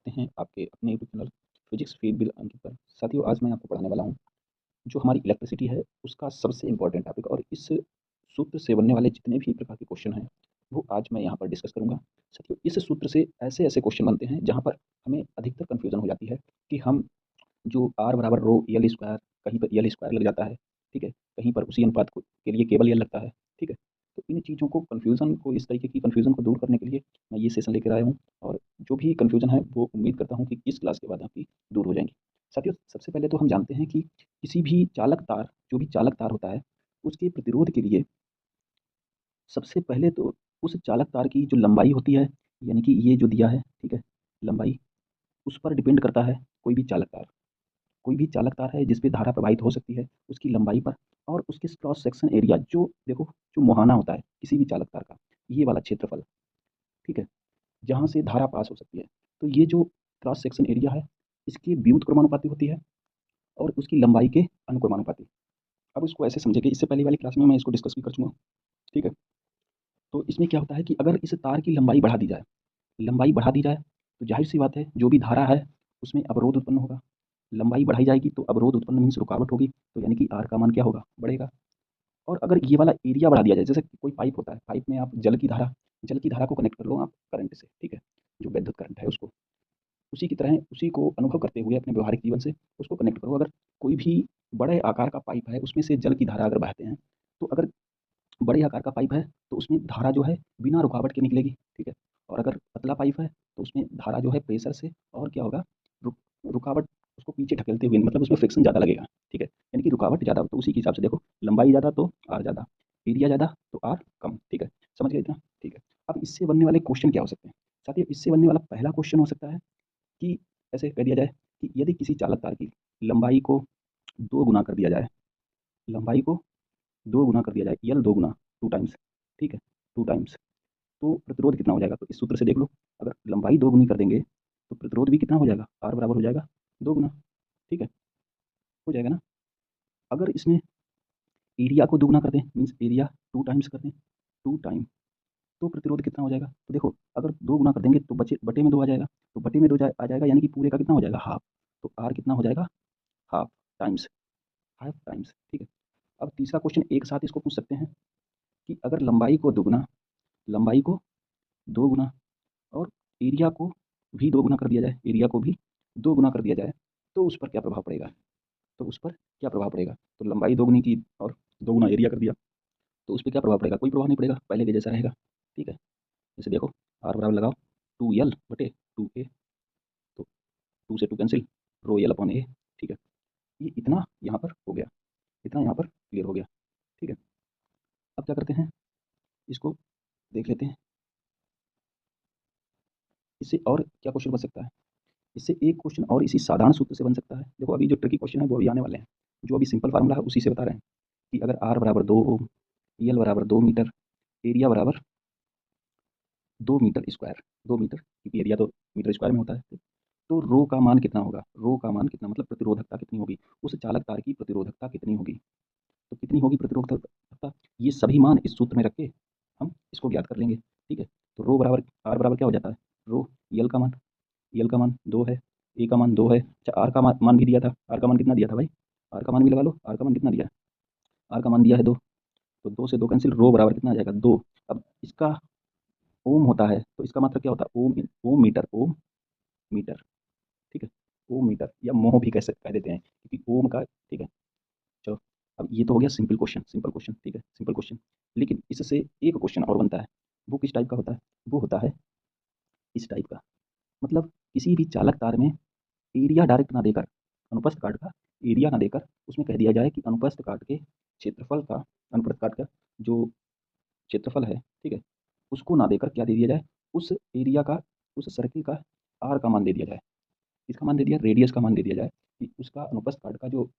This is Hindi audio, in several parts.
करते हैं आपके अपने YouTube channel physics feed bill Ankit पर। साथियों, आज मैं आपको पढ़ाने वाला हूँ जो हमारी इलेक्ट्रिसिटी है उसका सबसे इम्पोर्टेंट टॉपिक, और इस सूत्र से बनने वाले जितने भी प्रकार के क्वेश्चन हैं वो आज मैं यहाँ पर डिस्कस करूँगा। साथियों, इस सूत्र से ऐसे ऐसे क्वेश्चन बनते हैं जहाँ पर हमें अधिकतर कन्फ्यूजन हो जाती है कि हम जो आर बराबर रो यल स्क्वायर, कहीं पर यल स्क्वायर लग जाता है, ठीक है, कहीं पर उसी अनुपात को के लिए केवल यल लगता है, ठीक है। तो इन चीज़ों को कन्फ्यूज़न को इस तरीके की कन्फ्यूज़न को दूर करने के लिए मैं ये सेशन लेकर आया हूँ, और जो भी कन्फ्यूज़न है वो उम्मीद करता हूँ कि इस क्लास के बाद आपकी दूर हो जाएंगी। साथियों, सबसे पहले तो हम जानते हैं कि किसी भी चालक तार, जो भी चालक तार होता है, उसके प्रतिरोध के लिए सबसे पहले तो उस चालक तार की जो लंबाई होती है, यानी कि ये जो दिया है, ठीक है, लंबाई, उस पर डिपेंड करता है कोई भी चालक तार। कोई भी चालक तार है जिस पे धारा प्रवाहित हो सकती है उसकी लंबाई पर, और उसके क्रॉस सेक्शन एरिया, जो देखो जो मुहाना होता है किसी भी चालक तार का, ये वाला क्षेत्रफल, ठीक है, जहाँ से धारा पास हो सकती है, तो ये जो क्रॉस सेक्शन एरिया है इसकी व्युत्क्रमानुपाती होती है और उसकी लंबाई के अनुक्रमानुपाती। अब इसको ऐसे समझे कि इससे पहले वाली क्लास में मैं इसको डिस्कस भी कर चुका हूँ, ठीक है। तो इसमें क्या होता है कि अगर इस तार की लंबाई बढ़ा दी जाए, लंबाई बढ़ा दी जाए तो जाहिर सी बात है जो भी धारा है उसमें अवरोध उत्पन्न होगा। लंबाई बढ़ाई जाएगी तो अवरोध उत्पन्न मीन्स रुकावट होगी, तो यानी कि आर का मान क्या होगा, बढ़ेगा। और अगर ये वाला एरिया बढ़ा दिया जाए, जैसे कोई पाइप होता है, पाइप में आप जल की धारा को कनेक्ट कर लो आप करंट से, ठीक है, जो विद्युत करंट है उसको, उसी की तरह उसी को अनुभव करते हुए अपने व्यवहारिक जीवन से उसको कनेक्ट करो। अगर कोई भी बड़े आकार का पाइप है उसमें से जल की धारा अगर बहते हैं, तो अगर बड़े आकार का पाइप है तो उसमें धारा जो है बिना रुकावट के निकलेगी, ठीक है। और अगर पतला पाइप है तो उसमें धारा जो है प्रेशर से और क्या होगा, रुक रुकावट, उसको पीछे ढकेलते हुए, मतलब उसमें फ्रिक्शन ज़्यादा लगेगा, ठीक है, यानी कि रुकावट ज़्यादा। तो उसी के हिसाब से देखो, लंबाई ज़्यादा तो आर ज़्यादा, एरिया ज़्यादा तो आर कम, ठीक है। समझ गए इतना, ठीक है। अब इससे बनने वाले क्वेश्चन क्या हो सकते हैं साथियों? इससे बनने वाला पहला क्वेश्चन हो सकता है कि ऐसे कह दिया जाए कि यदि किसी चालक तार की लंबाई को 2 गुना कर दिया जाए, लंबाई को 2 गुना कर दिया जाए, यल 2 गुना, 2 टाइम्स, ठीक है, 2 टाइम्स, तो प्रतिरोध कितना हो जाएगा? तो इस सूत्र से देख लो, अगर लंबाई 2 गुनी कर देंगे तो प्रतिरोध भी कितना हो जाएगा? R बराबर हो जाएगा 2 गुना, ठीक है, हो जाएगा ना। अगर इसमें एरिया को 2 गुना कर दें, मीन्स एरिया 2 टाइम्स कर दें, 2 टाइम, तो प्रतिरोध कितना हो जाएगा? तो देखो, अगर 2 गुना कर देंगे तो बचे बटे में 2 आ जाएगा, तो बटे में 2 आ जाएगा, यानी कि पूरे का कितना हो जाएगा? हाफ। तो R कितना हो जाएगा? हाफ टाइम्स, हाफ टाइम्स, ठीक है। अब तीसरा क्वेश्चन एक साथ इसको पूछ सकते हैं कि अगर लंबाई को 2 गुना और एरिया को भी 2 गुना कर दिया जाए, एरिया को भी 2 गुना कर दिया जाए, तो उस पर क्या प्रभाव पड़ेगा? तो उस पर क्या प्रभाव पड़ेगा? तो लंबाई 2 गुनी की और 2 गुना एरिया कर दिया, तो उस पे क्या प्रभाव पड़ेगा? कोई प्रभाव नहीं पड़ेगा, पहले के जैसा रहेगा, ठीक है। जैसे देखो, आर बराबर लगाओ 2L बटे 2A, तो 2 से 2 cancel, row L upon A, ठीक है। ये इतना यहाँ पर हो गया, इतना यहाँ पर क्लियर हो गया, ठीक है। अब क्या करते हैं, इसको देख लेते हैं, इससे और क्या क्वेश्चन बन सकता है? इससे एक क्वेश्चन और इसी साधारण सूत्र से बन सकता है। देखो, अभी जो ट्रिकी क्वेश्चन है वो अभी आने वाले हैं, जो अभी सिंपल फार्मूला है उसी से बता रहे हैं कि अगर आर बराबर 2 ओम, यल बराबर 2 मीटर, एरिया बराबर 2 मीटर स्क्वायर, 2 मीटर, क्योंकि एरिया तो मीटर स्क्वायर में होता है, तो रो का मान कितना होगा? रो का मान कितना, मतलब प्रतिरोधकता कितनी होगी, उस चालक तार की प्रतिरोधकता कितनी होगी? तो कितनी होगी प्रतिरोधकता? ये सभी मान इस सूत्र में रख के हम इसको ज्ञात कर लेंगे, ठीक है। तो रो बराबर आर बराबर क्या हो जाता है? रो यल का मान 2 है, ए का मान 2 है, अच्छा आर का मान भी दिया था, आर का मान कितना दिया था भाई? आर का मान भी लगा लो, आर का मान कितना दिया है? आर का मान दिया है 2, तो 2 से 2 कैंसिल, रो बराबर कितना आ जाएगा? 2। अब इसका ओम होता है तो इसका मतलब क्या होता है? ओम, ओम मीटर, ओम मीटर, ठीक है, ओम मीटर या मोह भी कह देते हैं, क्योंकि ओम का, ठीक है। चलो, अब ये तो हो गया सिंपल क्वेश्चन, सिंपल क्वेश्चन, ठीक है, सिंपल क्वेश्चन। लेकिन इससे एक क्वेश्चन और बनता है, वो किस टाइप का होता है? वो होता है इस टाइप का, मतलब किसी भी चालक तार में एरिया डायरेक्ट ना देकर, अनुप्रस्थ काट का एरिया ना देकर, उसमें कह दिया जाए कि अनुप्रस्थ काट के क्षेत्रफल का, अनुप्रस्थ काट का जो क्षेत्रफल है, ठीक है, उसको ना देकर क्या दे दिया जाए? उस एरिया का, उस सर्किल का आर का मान दे दिया जाए, इसका मान दे दिया, रेडियस का मान दे दिया जाए कि उसका अनुप्रस्थ काट का जो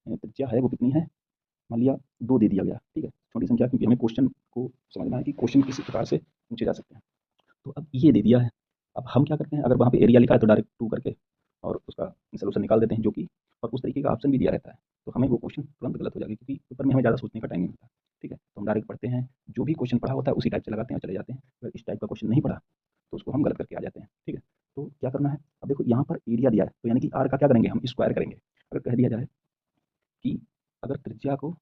त्रिज्या है वो कितनी है, मान लिया 2 दे दिया गया, ठीक है, छोटी संख्या, क्योंकि हमें क्वेश्चन को समझना है कि क्वेश्चन किस प्रकार से पूछे जा सकते हैं। तो अब ये दे दिया है, अब हम क्या करते हैं, अगर वहाँ पे एरिया लिखा है तो डायरेक्ट 2 करके और उसका सॉल्यूशन निकाल देते हैं, जो कि, और उस तरीके का ऑप्शन भी दिया रहता है, तो हमें वो क्वेश्चन तुरंत गलत हो जाएगा, क्योंकि पेपर में हमें ज़्यादा सोचने का टाइम नहीं होता, ठीक है। तो हम डायरेक्ट पढ़ते हैं, जो भी क्वेश्चन पढ़ा होता है उसी टाइप से लगाते हैं और चले जाते हैं। अगर इस टाइप का क्वेश्चन नहीं पढ़ा तो उसको हम गलत करके आ जाते हैं, ठीक है। तो क्या करना है, अब देखो यहाँ पर एरिया दिया है, तो यानी कि आर का क्या करेंगे, हम स्क्वायर करेंगे। अगर कह दिया जाए कि अगर त्रिज्या को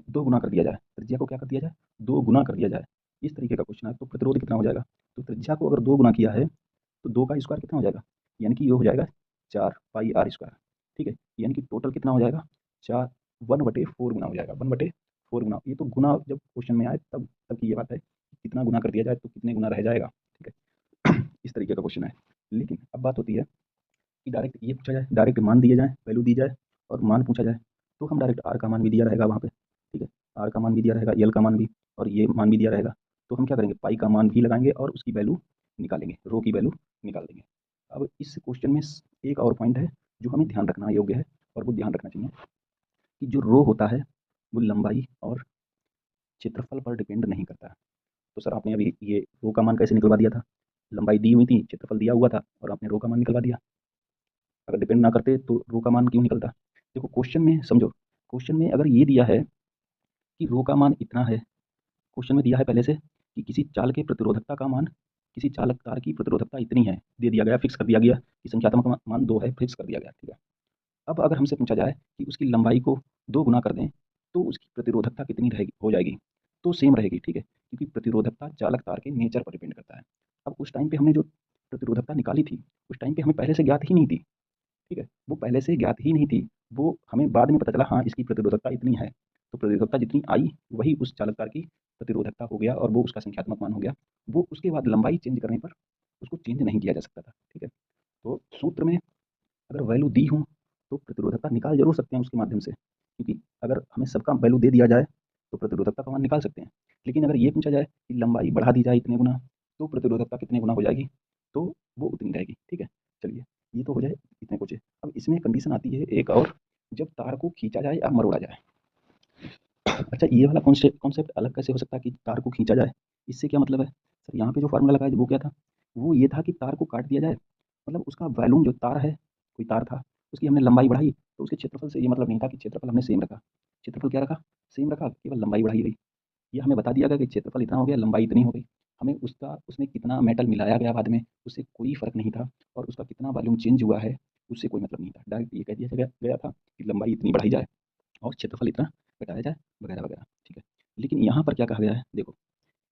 2 गुना कर दिया जाए, त्रिज्या को क्या कर दिया जाए, 2 गुना कर दिया जाए, इस तरीके का क्वेश्चन है, तो प्रतिरोध कितना हो जाएगा। तो त्रिज्या को अगर 2 गुना किया है तो 2 का स्क्वायर कितना हो जाएगा, यानी कि ये हो जाएगा 4 पाई आर स्क्वायर। ठीक है, यानी कि टोटल कितना हो जाएगा, 4 1/4 गुना हो जाएगा, 1/4 गुना। ये तो गुना जब क्वेश्चन में आए तब तब की ये बात है, कितना गुना कर दिया जाए तो कितने गुना रह जाएगा। ठीक है, इस तरीके का क्वेश्चन है। लेकिन अब बात होती है कि डायरेक्ट ये पूछा जाए, डायरेक्ट मान दिए जाए, वैल्यू दी जाए और मान पूछा जाए, तो हम डायरेक्ट आर का मान भी दिया रहेगा वहाँ पे। ठीक है, आर का मान भी दिया रहेगा, एल का मान भी, और ये मान भी दिया रहेगा। तो हम क्या करेंगे, पाई का मान भी लगाएंगे और उसकी वैल्यू निकालेंगे, रो की वैल्यू निकाल देंगे। अब इस क्वेश्चन में एक और पॉइंट है जो हमें ध्यान रखना योग्य है, और वो ध्यान रखना चाहिए कि जो रो होता है वो लंबाई और क्षेत्रफल पर डिपेंड नहीं करता है। तो सर आपने अभी ये रो का मान कैसे निकलवा दिया था, लंबाई दी हुई थी, क्षेत्रफल दिया हुआ था, और आपने रो का मान निकलवा दिया। अगर डिपेंड ना करते तो रो का मान क्यों निकलता। देखो क्वेश्चन में समझो, क्वेश्चन में अगर ये दिया है कि रो का मान इतना है, क्वेश्चन में दिया है पहले से कि किसी चाल के प्रतिरोधकता का मान, किसी चालक तार की प्रतिरोधकता इतनी है, दे दिया गया, फिक्स कर दिया गया कि संख्यात्मक मान 2 है, फिक्स कर दिया गया। ठीक है, अब अगर हमसे पूछा जाए कि उसकी लंबाई को 2 गुना कर दें तो उसकी प्रतिरोधकता कितनी रहेगी, हो जाएगी, तो सेम रहेगी। ठीक है, क्योंकि प्रतिरोधकता चालक तार के नेचर पर डिपेंड करता है। अब उस टाइम पे हमने जो प्रतिरोधकता निकाली थी, उस टाइम पे हमें पहले से ज्ञात ही नहीं थी। ठीक है, वो पहले से ज्ञात ही नहीं थी, वो हमें बाद में पता चला हाँ इसकी प्रतिरोधकता इतनी है, तो प्रतिरोधकता जितनी आई वही उस चालक तार की प्रतिरोधकता हो गया और वो उसका संख्यात्मक मान हो गया। वो उसके बाद लंबाई चेंज करने पर उसको चेंज नहीं किया जा सकता था। ठीक है, तो सूत्र में अगर वैल्यू दी हो तो प्रतिरोधकता निकाल जरूर सकते हैं उसके माध्यम से, क्योंकि अगर हमें सबका वैल्यू दे दिया जाए तो प्रतिरोधकता का मान निकाल सकते हैं। लेकिन अगर ये पूछा जाए कि लंबाई बढ़ा दी जाए इतने गुना तो प्रतिरोधकता कितने गुना हो जाएगी, तो वो उतनी रहेगी। ठीक है, चलिए ये तो हो जाए इतने कुछ। अब इसमें कंडीशन आती है एक और, जब तार को खींचा जाए या मरोड़ा जाए। अच्छा, ये वाला कॉन्सेप्ट अलग कैसे हो सकता है कि तार को खींचा जाए, इससे क्या मतलब है सर, यहाँ पे जो फार्मूला लगाया वो क्या था, वो ये था कि तार को काट दिया जाए, मतलब उसका वॉल्यूम जो तार है, कोई तार था, उसकी हमने लंबाई बढ़ाई, तो उसके क्षेत्रफल से ये मतलब नहीं था कि क्षेत्रफल हमने सेम रखा, क्षेत्रफल क्या रखा, सेम रखा, केवल लंबाई बढ़ाई गई। ये हमें बता दिया गया कि क्षेत्रफल इतना हो गया, लंबाई इतनी हो गई। हमें उसका उसमें कितना मेटल मिलाया गया बाद में उससे कोई फ़र्क नहीं था, और उसका कितना वॉल्यूम चेंज हुआ है उससे कोई मतलब नहीं था। डायरेक्ट ये कह दिया गया गया था कि लंबाई इतनी बढ़ाई जाए और क्षेत्रफल इतना घटाया जाए, वगैरह वगैरह। ठीक है, लेकिन यहाँ पर क्या कहा गया है, देखो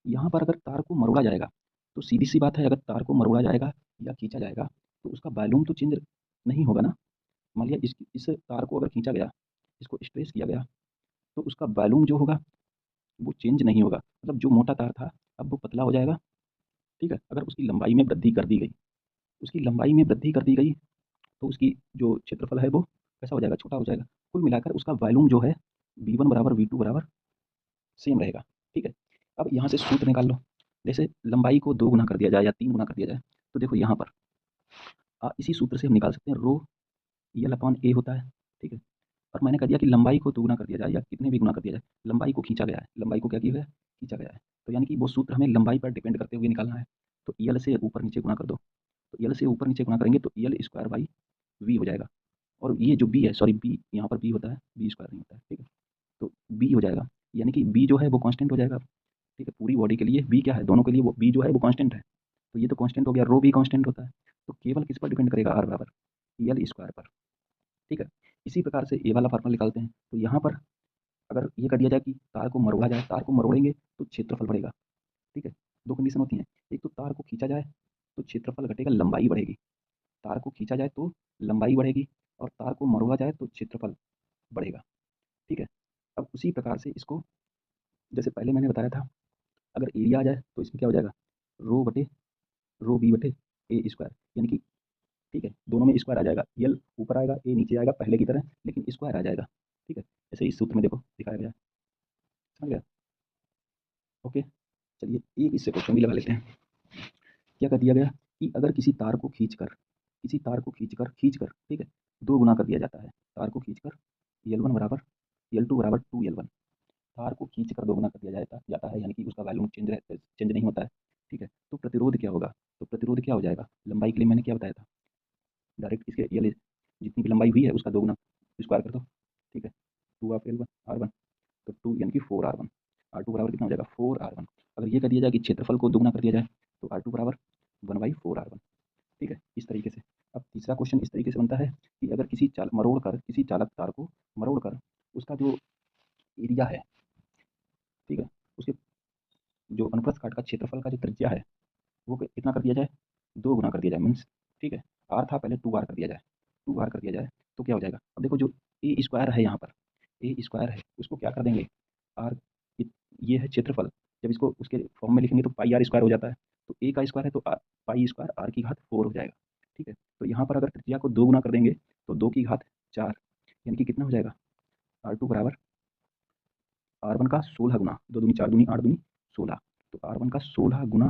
यहाँ पर अगर तार को मरोड़ा जाएगा तो सीधी सी बात है, अगर तार को मरोड़ा जाएगा या खींचा जाएगा तो उसका वॉल्यूम तो चेंज नहीं होगा ना। मान लिया इस तार को अगर खींचा गया, इसको स्ट्रेस किया गया, तो उसका वॉल्यूम जो होगा वो चेंज नहीं होगा, मतलब जो मोटा तार था अब वो पतला हो जाएगा। ठीक है, अगर उसकी लंबाई में वृद्धि कर दी गई, उसकी लंबाई में वृद्धि कर दी गई तो उसकी जो क्षेत्रफल है वो कैसा हो जाएगा, छोटा हो जाएगा। कुल मिलाकर उसका वॉल्यूम जो है V1 बराबर V2 बराबर सेम रहेगा। ठीक है, अब यहाँ से सूत्र निकाल लो, जैसे लंबाई को 2 गुना कर दिया जाए या 3 गुना कर दिया जाए, तो देखो यहाँ पर इसी सूत्र से हम निकाल सकते हैं रो यल अपॉन ए होता है। ठीक है, और मैंने कह दिया कि लंबाई को 2 गुना कर दिया जाए या कितने भी गुना कर दिया जाए, लंबाई को खींचा गया है, लंबाई को क्या किया गया है, खींचा गया है। तो यानी कि वो सूत्र हमें लंबाई पर डिपेंड करते हुए निकालना है। तो यल से ऊपर नीचे गुना कर दो, तो यल से ऊपर नीचे गुना करेंगे तो यल स्क्वायर बाई वी हो जाएगा। और ये जो बी है, सॉरी बी यहाँ पर बी होता है, बी स्क्वायर नहीं होता है। ठीक है, तो बी हो जाएगा, यानी कि बी जो है वो कांस्टेंट हो जाएगा। ठीक है, पूरी बॉडी के लिए बी क्या है, दोनों के लिए वो बी जो है वो कांस्टेंट है। तो ये तो कांस्टेंट हो गया, रो भी कांस्टेंट होता है, तो केवल किस पर डिपेंड करेगा, आर बराबर यल स्क्वायर पर। ठीक है, इसी प्रकार से ए वाला फार्मूला निकालते हैं। तो यहाँ पर अगर ये कर दिया जाए कि तार को मरोड़ा जाए, तार को मरोड़ेंगे तो क्षेत्रफल बढ़ेगा। ठीक है, दो कंडीशन होती हैं, एक तो तार को खींचा जाए तो क्षेत्रफल घटेगा, लंबाई बढ़ेगी। तार को खींचा जाए तो लंबाई बढ़ेगी और तार को मरोड़ा जाए तो क्षेत्रफल बढ़ेगा। ठीक है, अब उसी प्रकार से इसको, जैसे पहले मैंने बताया था, अगर एरिया आ जाए तो इसमें क्या हो जाएगा, रो बटे रो बी बटे ए स्क्वायर, यानी कि ठीक है दोनों में स्क्वायर आ जाएगा, यल ऊपर आएगा ए नीचे आएगा पहले की तरह, लेकिन स्क्वायर आ जाएगा। ठीक है, जैसे इस सूत्र में देखो दिखाया गया है, समझ गया। ओके, चलिए एक इससे क्वेश्चन भी लगा लेते हैं। क्या कर दिया गया कि अगर किसी तार को खींचकर, किसी तार को खींचकर ठीक है 2 गुना कर दिया जाता है, तार को खींचकर L1 बराबर L2 बराबर 2L1, तार को खींचकर 2 गुना कर दिया जाता है, यानी कि उसका वैल्यूम चेंज नहीं होता है। ठीक है, तो प्रतिरोध क्या होगा, तो प्रतिरोध क्या हो जाएगा, लंबाई के लिए मैंने क्या बताया था, डायरेक्ट इसके यल जितनी भी लंबाई हुई है उसका 2 गुना स्क्वायर कर दो। ठीक है, 2 ऑफ L1 R1, तो 2 यानी कि 4R1, R2 बराबर कितना हो जाएगा 4R1। अगर ये कर दिया जाए कि क्षेत्रफल को 2 गुना कर दिया जाए तो R2 बराबर 1/4R1। ठीक है, इस तरीके से तीसरा क्वेश्चन इस तरीके से बनता है कि अगर किसी चालक तार को मरोड़कर उसका जो एरिया है, ठीक है, उसके जो अनुप्रस्थ काट का क्षेत्रफल का जो त्रिज्या है वो कितना कर दिया जाए, 2 गुना कर दिया जाए मीन्स, ठीक है, आर था पहले 2 आर कर दिया जाए, 2 आर कर दिया जाए तो क्या हो जाएगा। अब देखो जो ए स्क्वायर है यहाँ पर, ए स्क्वायर है उसको क्या कर देंगे, आर, ये है क्षेत्रफल, जब इसको उसके फॉर्म में लिखेंगे तो पाई आर स्क्वायर हो जाता है, तो ए का स्क्वायर है तो पाई स्क्वायर आर की घात 4 हो जाएगा, ठीक है। तो यहाँ पर अगर त्रिज्या को 2 गुना कर देंगे तो 2 की घात 4, यानी कि कितना हो जाएगा, R2 बराबर R1 का 16 गुना, 2 दूनी 4 दूनी 8 दूनी 16, तो R1 का 16 गुना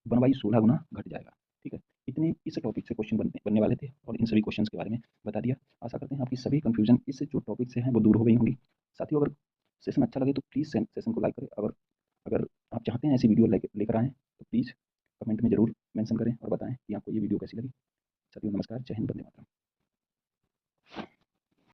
1/16 गुना घट जाएगा, ठीक है। इतने इस टॉपिक से क्वेश्चन बनने वाले थे और इन सभी क्वेश्चंस के बारे में बता दिया। आशा करते हैं आपकी सभी कन्फ्यूजन इस जो टॉपिक से हैं वो दूर हो गई होंगी। साथियों, अगर सेशन अच्छा लगे तो प्लीज़ सेशन को लाइक करें, अगर अगर आप चाहते हैं ऐसी वीडियो लेकर आएँ तो प्लीज़ कमेंट में ज़रूर मेंशन करें और बताएँ कि आपको ये वीडियो कैसी लगी। साथियों नमस्कार, जय हिंद, वंदे मातरम।